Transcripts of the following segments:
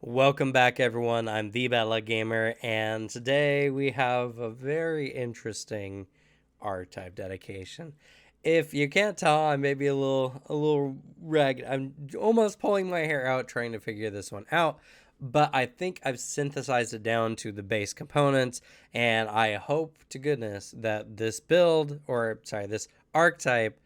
Welcome back, everyone. I'm the Battle Gamer, and today we have a very interesting Archetype dedication. If you can't tell, I may be a little ragged. I'm almost pulling my hair out trying to figure this one out, but I think I've synthesized it down to the base components, and I hope to goodness that this build, or sorry, this archetype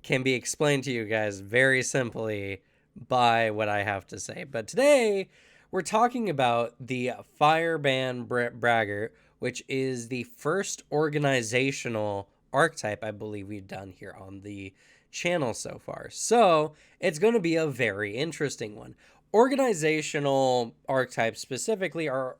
can be explained to you guys very simply by what I have to say. But today, we're talking about the Firebrand Braggart, which is the first organizational archetype I believe we've done here on the channel so far. So it's going to be a very interesting one. Organizational archetypes specifically are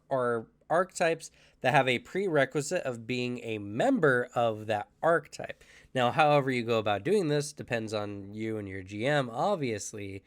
archetypes that have a prerequisite of being a member of that archetype. Now, however you go about doing this depends on you and your GM, obviously,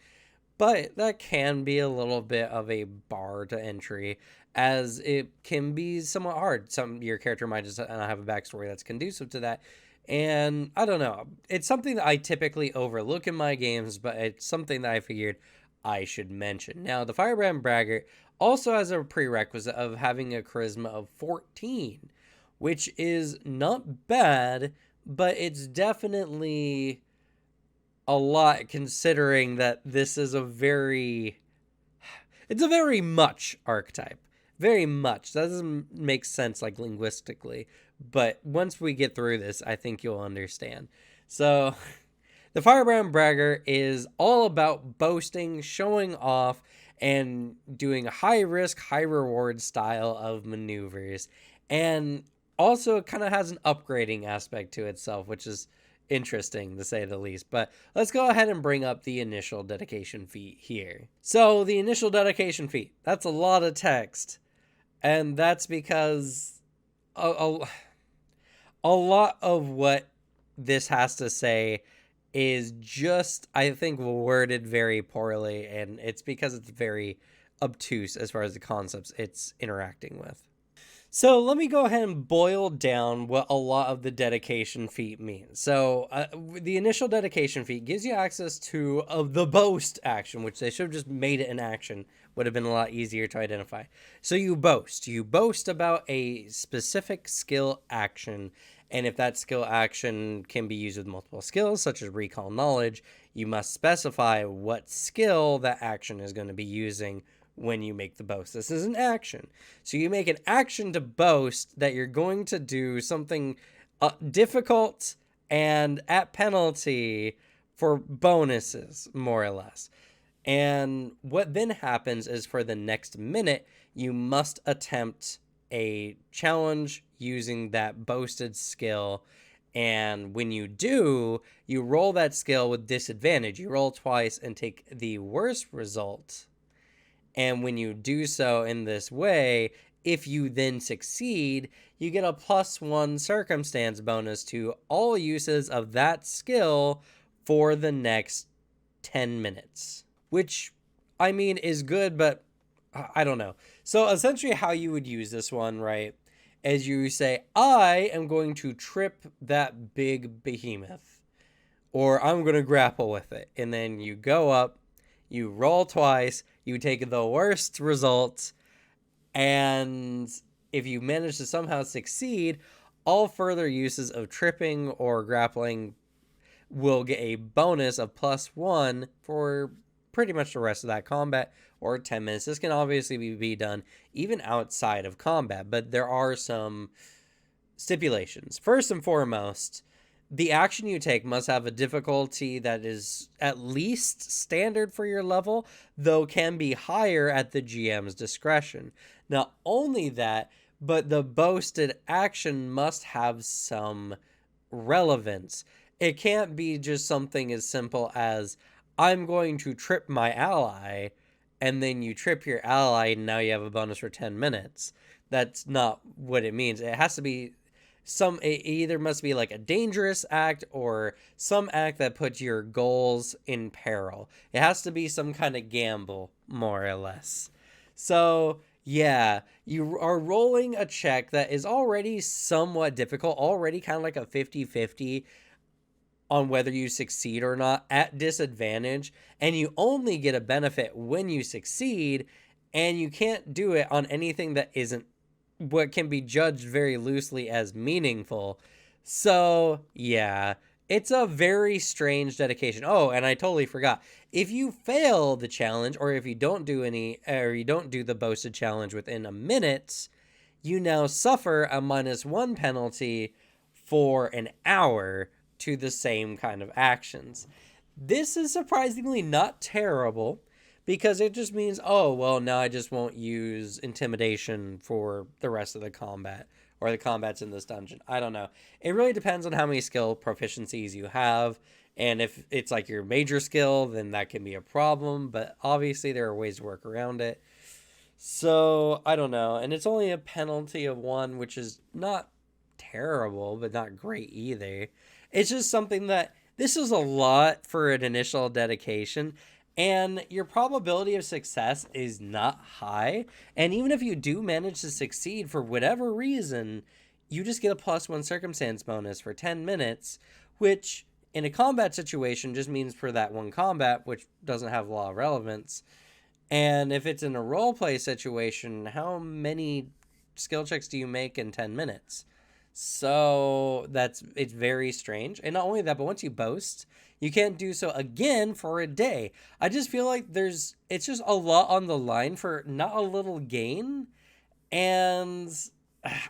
but that can be a little bit of a bar to entry, as it can be somewhat hard. Your character might just not have a backstory that's conducive to that. And I don't know. It's something that I typically overlook in my games, but it's something that I figured I should mention. Now, the Firebrand Braggart also has a prerequisite of having a charisma of 14, which is not bad, but it's definitely a lot considering that this is it's a very much archetype. Very much. That doesn't make sense like linguistically, but once we get through this, I think you'll understand. So, the Firebrand Braggart is all about boasting, showing off, and doing a high risk, high reward style of maneuvers. And also, it kind of has an upgrading aspect to itself, which is interesting to say the least. But let's go ahead and bring up the initial dedication feat here. So, the initial dedication feat, that's a lot of text. And that's because a lot of what this has to say is just, I think, worded very poorly, and it's because it's very obtuse as far as the concepts it's interacting with. So let me go ahead and boil down what a lot of the dedication feat means. So the initial dedication feat gives you access to the boast action, which they should have just made it an action. Would have been a lot easier to identify. So you boast. You boast about a specific skill action. And if that skill action can be used with multiple skills, such as recall knowledge, you must specify what skill that action is going to be using when you make the boast. This is an action. So you make an action to boast that you're going to do something difficult and at penalty for bonuses, more or less. And what then happens is for the next minute, you must attempt a challenge using that boasted skill. And when you do, you roll that skill with disadvantage. You roll twice and take the worst result. And when you do so in this way, if you then succeed, you get a +1 circumstance bonus to all uses of that skill for the next 10 minutes. Which, I mean, is good, but I don't know. So essentially how you would use this one, right, is you say, I am going to trip that big behemoth. Or I'm going to grapple with it. And then you go up, you roll twice, you take the worst result, and if you manage to somehow succeed, all further uses of tripping or grappling will get a bonus of +1 for pretty much the rest of that combat, or 10 minutes. This can obviously be done even outside of combat, but there are some stipulations. First and foremost, the action you take must have a difficulty that is at least standard for your level, though can be higher at the GM's discretion. Not only that, but the boasted action must have some relevance. It can't be just something as simple as, I'm going to trip my ally, and then you trip your ally, and now you have a bonus for 10 minutes. That's not what it means. It has to be it either must be like a dangerous act or some act that puts your goals in peril. It has to be some kind of gamble, more or less. So, yeah, you are rolling a check that is already somewhat difficult, already kind of like a 50-50 on whether you succeed or not at disadvantage, and you only get a benefit when you succeed. and you can't do it on anything that isn't what can be judged very loosely as meaningful. So, yeah, it's a very strange dedication. Oh, and I totally forgot. If you fail the challenge, or if you don't do the boasted challenge within a minute, you now suffer a -1 penalty for an hour to the same kind of actions. This is surprisingly not terrible, because it just means, oh, well, now I just won't use intimidation for the rest of the combat, or the combats in this dungeon. I don't know. It really depends on how many skill proficiencies you have, and if it's like your major skill, then that can be a problem, but obviously there are ways to work around it. So, I don't know. And it's only a penalty of 1, which is not terrible, but not great either. It's just something that this is a lot for an initial dedication, and your probability of success is not high. And even if you do manage to succeed for whatever reason, you just get a +1 circumstance bonus for 10 minutes, which in a combat situation just means for that one combat, which doesn't have a lot of relevance. And if it's in a roleplay situation, how many skill checks do you make in 10 minutes? So it's very strange. And not only that, but once you boast, you can't do so again for a day. I just feel like it's just a lot on the line for not a little gain. And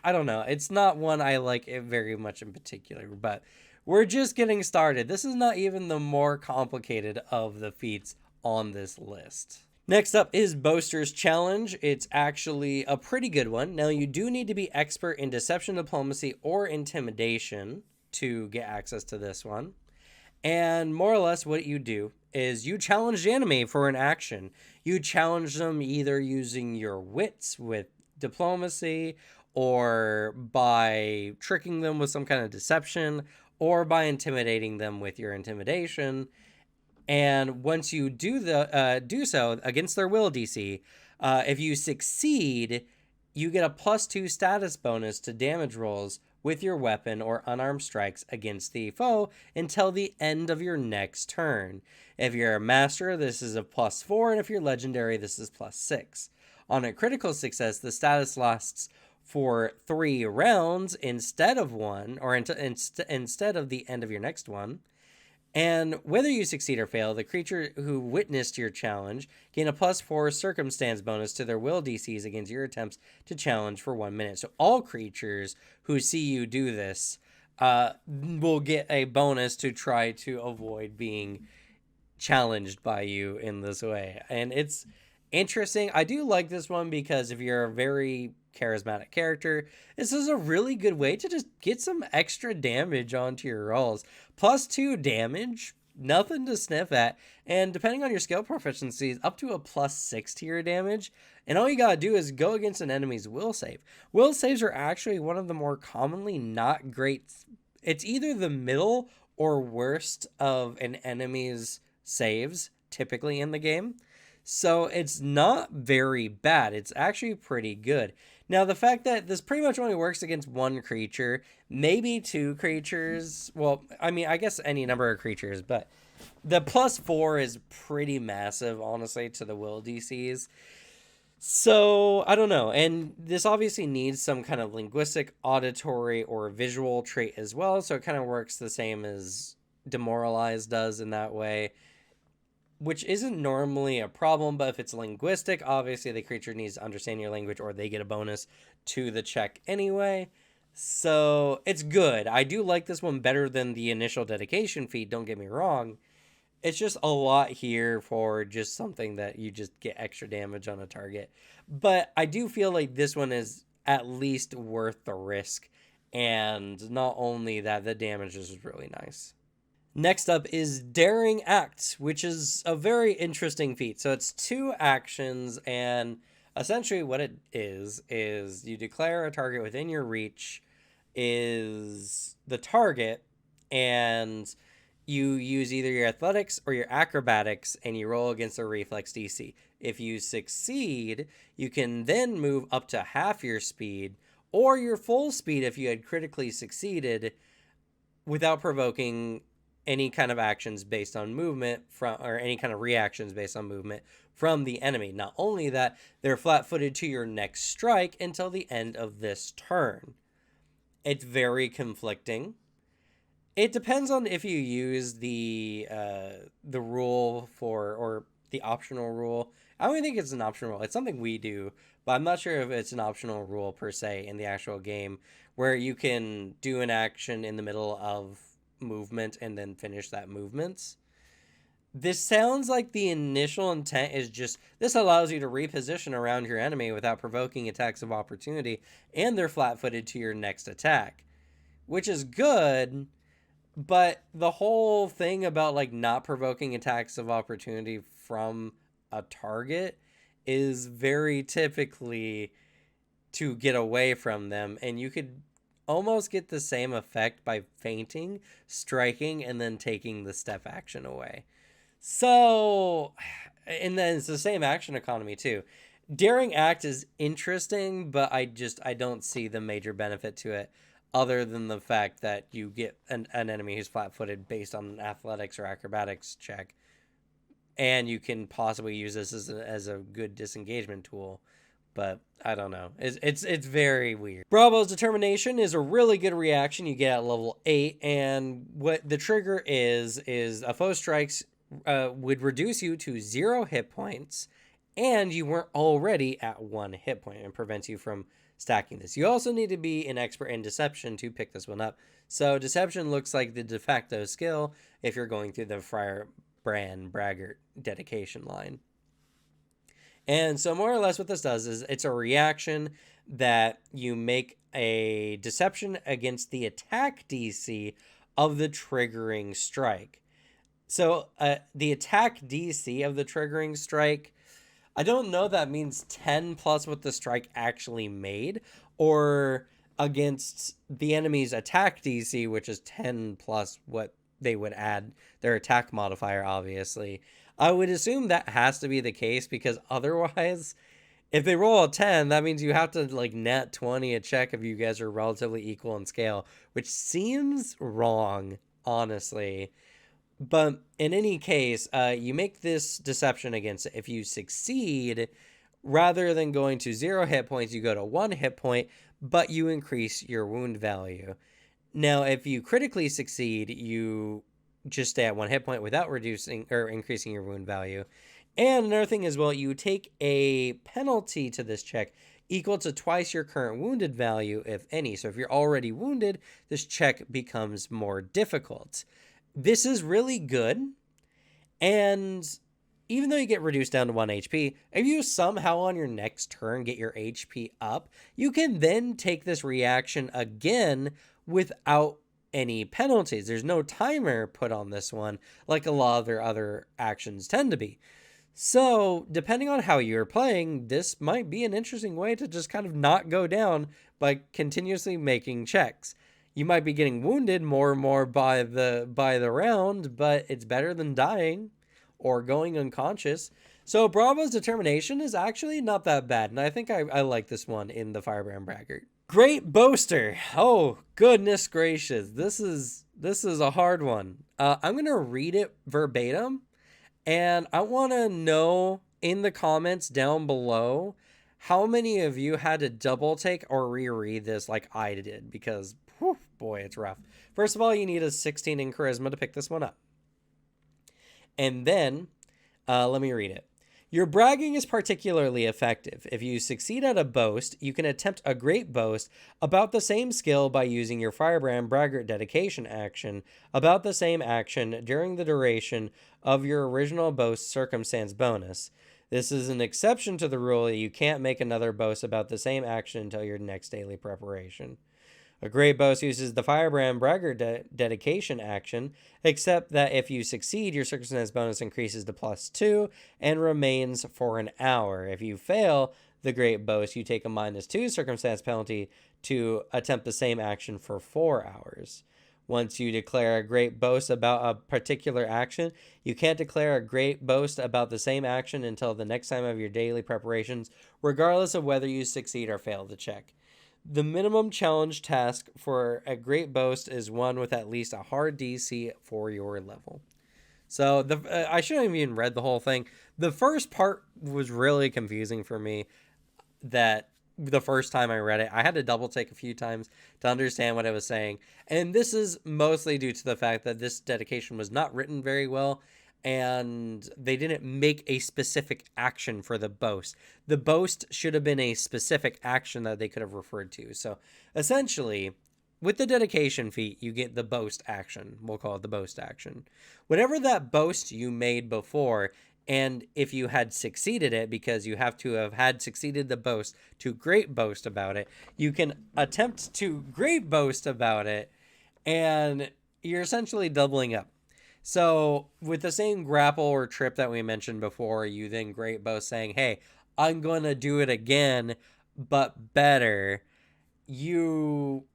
I don't know. It's not one I like it very much in particular, but we're just getting started. This is not even the more complicated of the feats on this list. Next up is Boaster's Challenge. It's actually a pretty good one. Now, you do need to be expert in deception, diplomacy, or intimidation to get access to this one. And more or less what you do is you challenge the enemy for an action. You challenge them either using your wits with diplomacy, or by tricking them with some kind of deception, or by intimidating them with your intimidation. And once you do so against their will DC, if you succeed, you get a +2 status bonus to damage rolls with your weapon or unarmed strikes against the foe until the end of your next turn. If you're a master, this is a +4, and if you're legendary, this is +6. On a critical success, the status lasts for 3 rounds instead of 1, or instead of the end of your next one. And whether you succeed or fail, the creature who witnessed your challenge gain a +4 circumstance bonus to their will DCs against your attempts to challenge for 1 minute. So all creatures who see you do this will get a bonus to try to avoid being challenged by you in this way. And it's interesting. I do like this one because if you're a very charismatic character, this is a really good way to just get some extra damage onto your rolls. +2 damage, nothing to sniff at, and depending on your skill proficiencies, up to a +6 to your damage. And all you gotta do is go against an enemy's will save. Will saves are actually one of the more commonly not great. It's either the middle or worst of an enemy's saves typically in the game. So it's not very bad. It's actually pretty good. Now, the fact that this pretty much only works against 1 creature, maybe 2 creatures. Well, I mean, I guess any number of creatures, but the +4 is pretty massive, honestly, to the will DCs. So, I don't know. And this obviously needs some kind of linguistic, auditory, or visual trait as well. So it kind of works the same as Demoralize does in that way, which isn't normally a problem, but if it's linguistic, obviously the creature needs to understand your language or they get a bonus to the check anyway. So it's good. I do like this one better than the initial dedication feat, don't get me wrong. It's just a lot here for just something that you just get extra damage on a target. But I do feel like this one is at least worth the risk. And not only that, the damage is really nice. Next up is Daring Act, which is a very interesting feat. So it's 2 actions, and essentially what it is you declare a target within your reach is the target, and you use either your athletics or your acrobatics, and you roll against a reflex DC. If you succeed, you can then move up to half your speed, or your full speed if you had critically succeeded, without provoking any kind of actions based on movement from, or any kind of reactions based on movement from the enemy. Not only that, they're flat-footed to your next strike until the end of this turn. It's very conflicting. It depends on if you use the rule for, or the optional rule. I don't think it's an optional rule. It's something we do, but I'm not sure if it's an optional rule per se in the actual game, where you can do an action in the middle of movement and then finish that movement. This sounds like the initial intent is just, this allows you to reposition around your enemy without provoking attacks of opportunity, and they're flat-footed to your next attack, which is good. But the whole thing about like not provoking attacks of opportunity from a target is very typically to get away from them, and you could almost get the same effect by feinting, striking, and then taking the step action away. So, and then it's the same action economy too. Daring Act is interesting, but I don't see the major benefit to it, other than the fact that you get an enemy who's flat-footed based on an athletics or acrobatics check, and you can possibly use this as a good disengagement tool. But I don't know. It's very weird. Bravo's Determination is a really good reaction you get at level 8, and what the trigger is a foe strikes would reduce you to 0 hit points, and you weren't already at 1 hit point, and prevents you from stacking this. You also need to be an expert in Deception to pick this one up. So Deception looks like the de facto skill if you're going through the Firebrand Braggart dedication line. And so more or less what this does is it's a reaction that you make a Deception against the attack DC of the triggering strike. So the attack DC of the triggering strike, I don't know that means 10 plus what the strike actually made, or against the enemy's attack DC, which is 10 plus what they would add their attack modifier, obviously. I would assume that has to be the case, because otherwise, if they roll a 10, that means you have to like net 20 a check if you guys are relatively equal in scale, which seems wrong, honestly. But in any case, you make this Deception against it. If you succeed, rather than going to 0 hit points, you go to 1 hit point, but you increase your wound value. Now, if you critically succeed, you just stay at 1 hit point without reducing or increasing your wound value. And another thing as well, you take a penalty to this check equal to twice your current wounded value, if any. So if you're already wounded, this check becomes more difficult. This is really good, and even though you get reduced down to 1 HP, if you somehow on your next turn get your HP up, you can then take this reaction again without any penalties. There's no timer put on this one, like a lot of their other actions tend to be. So, depending on how you're playing, this might be an interesting way to just kind of not go down by continuously making checks. You might be getting wounded more and more by the round, but it's better than dying or going unconscious. So Bravo's Determination is actually not that bad, and I think I like this one in the Firebrand Braggart. Great Boaster. Oh, goodness gracious. This is a hard one. I'm going to read it verbatim, and I want to know in the comments down below how many of you had to double take or reread this like I did, because whew, boy, it's rough. First of all, you need a 16 in charisma to pick this one up. And then, let me read it. Your bragging is particularly effective. If you succeed at a boast, you can attempt a great boast about the same skill by using your Firebrand Braggart dedication action about the same action during the duration of your original boast circumstance bonus. This is an exception to the rule that you can't make another boast about the same action until your next daily preparation. A great boast uses the Firebrand Braggart dedication action, except that if you succeed, your circumstance bonus increases to +2 and remains for an hour. If you fail the great boast, you take a -2 circumstance penalty to attempt the same action for 4 hours. Once you declare a great boast about a particular action, you can't declare a great boast about the same action until the next time of your daily preparations, regardless of whether you succeed or fail the check. The minimum challenge task for a great boast is one with at least a hard DC for your level. So I shouldn't have even read the whole thing. The first part was really confusing for me. That the first time I read it, I had to double take a few times to understand what it was saying. And this is mostly due to the fact that this dedication was not written very well, and they didn't make a specific action for the boast. The boast should have been a specific action that they could have referred to. So essentially, with the dedication feat, you get the boast action. We'll call it the boast action. Whatever that boast you made before, and if you had succeeded it, because you have to have had succeeded the boast to great boast about it, you can attempt to great boast about it, and you're essentially doubling up. So with the same grapple or trip that we mentioned before, you then great boast saying, hey, I'm going to do it again, but better. You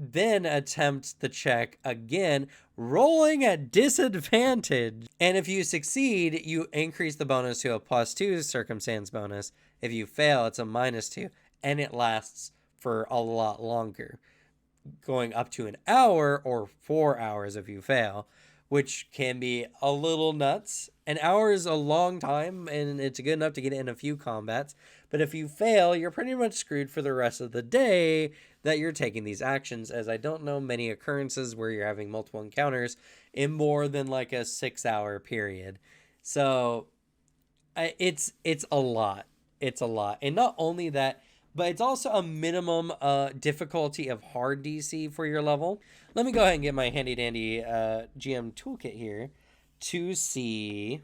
then attempt the check again, rolling at disadvantage. And if you succeed, you increase the bonus to a +2 circumstance bonus. If you fail, it's a -2, and it lasts for a lot longer, going up to an hour or 4 hours if you fail, which can be a little nuts. An hour is a long time, and it's good enough to get in a few combats. But if you fail, you're pretty much screwed for the rest of the day that you're taking these actions, as I don't know many occurrences where you're having multiple encounters in more than like a 6-hour period. So it's a lot. It's a lot. And not only that, but it's also a minimum difficulty of hard DC for your level. Let me go ahead and get my handy dandy GM toolkit here to see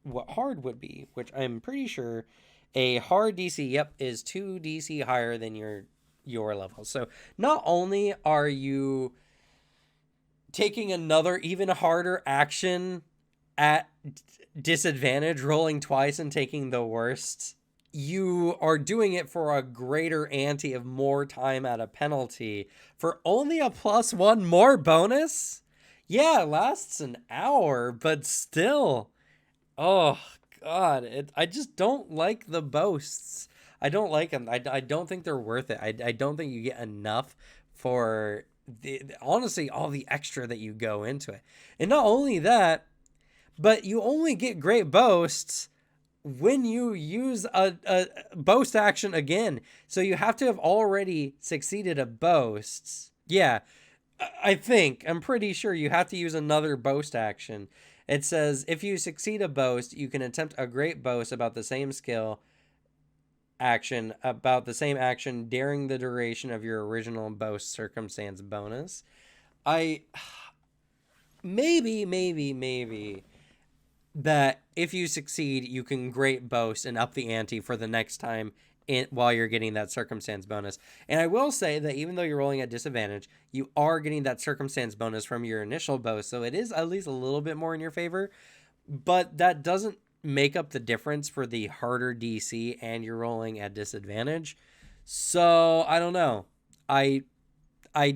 what hard would be, which I'm pretty sure a hard DC, yep, is 2 DC higher than your level. So not only are you taking another even harder action at disadvantage, rolling twice and taking the worst, you are doing it for a greater ante of more time at a penalty for only a +1 more bonus. Yeah, it lasts an hour, but still, oh god, I just don't like the boasts. I don't like them. I don't think they're worth it. I don't think you get enough for honestly all the extra that you go into it. And not only that, but you only get great boasts when you use a boast action again. So you have to have already succeeded a boast. Yeah, I'm pretty sure you have to use another boast action. It says, if you succeed a boast, you can attempt a great boast about the same skill action, during the duration of your original boast circumstance bonus. Maybe that if you succeed, you can great boast and up the ante for the next time while you're getting that circumstance bonus. And I will say that even though you're rolling at disadvantage, you are getting that circumstance bonus from your initial boast, so it is at least a little bit more in your favor, but that doesn't make up the difference for the harder DC and you're rolling at disadvantage. So I don't know. I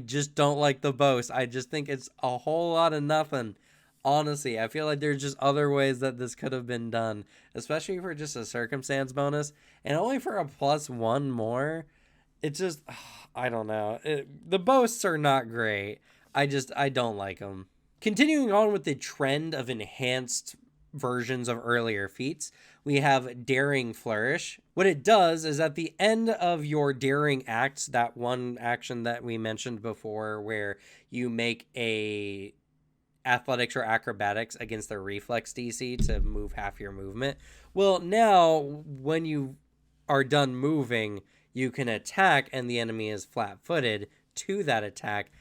just don't like the boast. I just think it's a whole lot of nothing. Honestly, I feel like there's just other ways that this could have been done, especially for just a circumstance bonus and only for a +1 more. It's just, I don't know. The boasts are not great. I don't like them. Continuing on with the trend of enhanced versions of earlier feats, we have Daring Flourish. What it does is at the end of your Daring Act, that one action that we mentioned before where you make a athletics or acrobatics against the reflex DC to move half your movement. Well, now when you are done moving, you can attack and the enemy is flat-footed to that attack,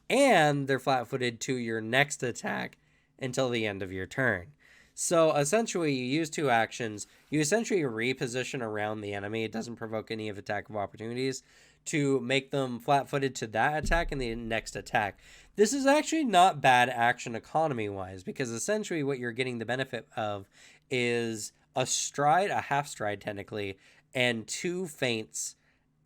and they're flat-footed to your next attack until the end of your turn. So essentially, you use 2 actions. You essentially reposition around the enemy. It doesn't provoke any of attack of opportunities to make them flat-footed to that attack and the next attack. This is actually not bad action economy-wise, because essentially what you're getting the benefit of is a stride, a half stride technically, and 2 feints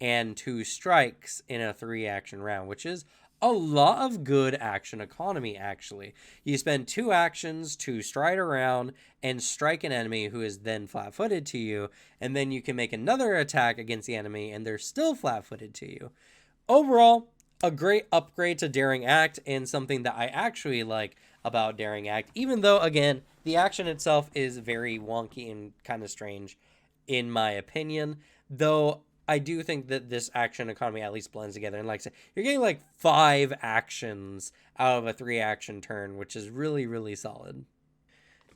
and 2 strikes in a 3-action round, which is a lot of good action economy, actually. You spend 2 actions to stride around and strike an enemy who is then flat footed to you, and then you can make another attack against the enemy and they're still flat footed to you. Overall, a great upgrade to Daring Act, and something that I actually like about Daring Act, even though, again, the action itself is very wonky and kind of strange, in my opinion. Though I do think that this action economy at least blends together. And like I said, you're getting like 5 actions out of a 3 action turn, which is really, really solid.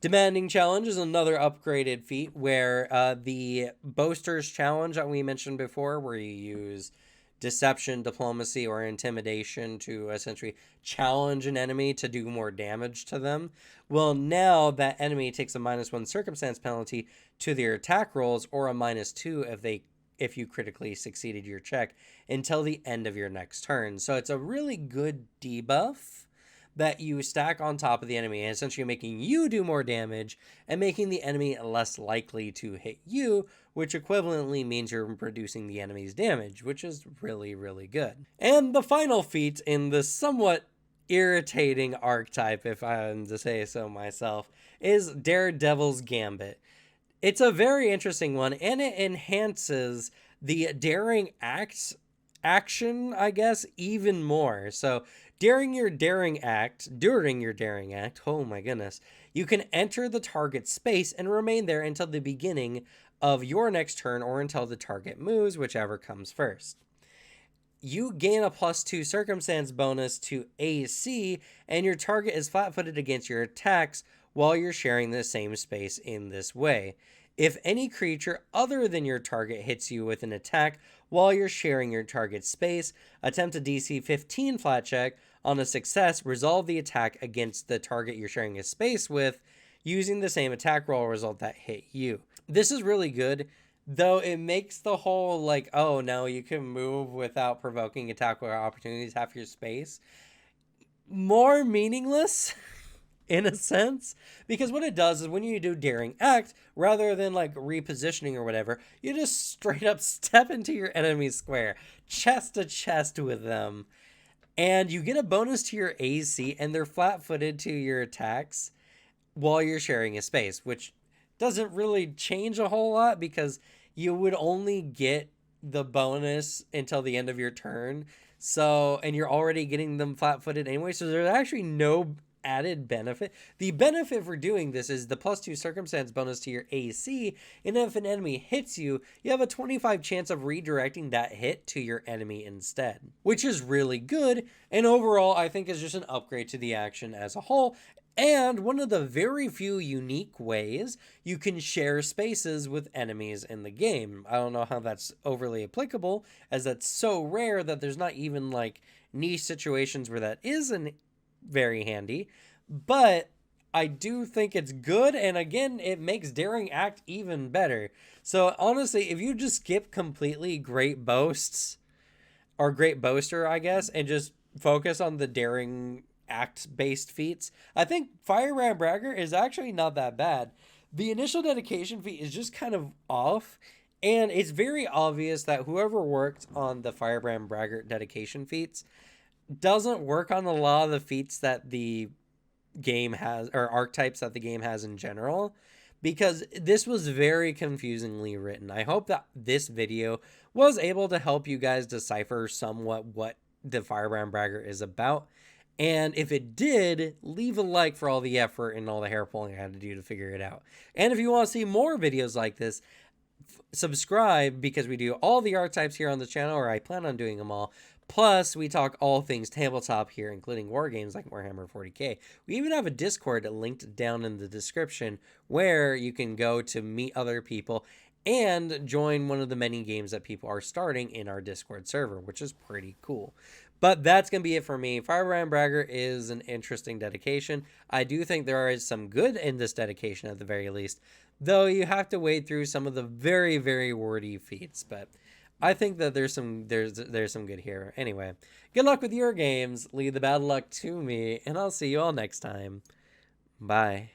Demanding Challenge is another upgraded feat where the Boaster's Challenge that we mentioned before, where you use deception, diplomacy, or intimidation to essentially challenge an enemy to do more damage to them. Well, now that enemy takes a -1 circumstance penalty to their attack rolls, or a -2 if you critically succeeded your check, until the end of your next turn. So it's a really good debuff that you stack on top of the enemy, and essentially making you do more damage and making the enemy less likely to hit you, which equivalently means you're reducing the enemy's damage, which is really, really good. And the final feat in the somewhat irritating archetype, if I'm to say so myself, is Daredevil's Gambit. It's a very interesting one, and it enhances the daring action, I guess, even more. So during your daring act, oh my goodness, you can enter the target space and remain there until the beginning of your next turn, or until the target moves, whichever comes first. You gain a +2 circumstance bonus to AC, and your target is flat-footed against your attacks while you're sharing the same space in this way. If any creature other than your target hits you with an attack while you're sharing your target space, attempt a DC 15 flat check. On a success, resolve the attack against the target you're sharing a space with using the same attack roll result that hit you. This is really good, though it makes the whole, like, oh no, you can move without provoking attack or opportunities half your space more meaningless. In a sense, because what it does is when you do Daring Act, rather than like repositioning or whatever, you just straight up step into your enemy's square, chest to chest with them, and you get a bonus to your AC, and they're flat-footed to your attacks while you're sharing a space, which doesn't really change a whole lot because you would only get the bonus until the end of your turn. So, and you're already getting them flat-footed anyway, so there's actually no added benefit. The benefit for doing this is the +2 circumstance bonus to your AC, and if an enemy hits you, you have a 25 chance of redirecting that hit to your enemy instead, which is really good, and overall I think is just an upgrade to the action as a whole, and one of the very few unique ways you can share spaces with enemies in the game. I don't know how that's overly applicable, as that's so rare that there's not even like niche situations where that isn't very handy, but I do think it's good, and again, it makes Daring Act even better. So honestly, if you just skip completely Great Boasts, or Great Boaster, I guess, and just focus on the Daring Act based feats, I think Firebrand Braggart is actually not that bad. The initial dedication feat is just kind of off, and it's very obvious that whoever worked on the Firebrand Braggart dedication feats doesn't work on a lot of the feats that the game has, or archetypes that the game has in general, because this was very confusingly written. I hope that this video was able to help you guys decipher somewhat what the Firebrand Braggart is about. And if it did, leave a like for all the effort and all the hair pulling I had to do to figure it out. And if you want to see more videos like this, subscribe, because we do all the archetypes here on the channel, or I plan on doing them all. Plus, we talk all things tabletop here, including war games like Warhammer 40k. We even have a Discord linked down in the description where you can go to meet other people and join one of the many games that people are starting in our Discord server, which is pretty cool. But that's going to be it for me. Firebrand Braggart is an interesting dedication. I do think there is some good in this dedication at the very least, though you have to wade through some of the very, very wordy feats, but I think that there's some good here. Anyway, good luck with your games. Leave the bad luck to me, and I'll see you all next time. Bye.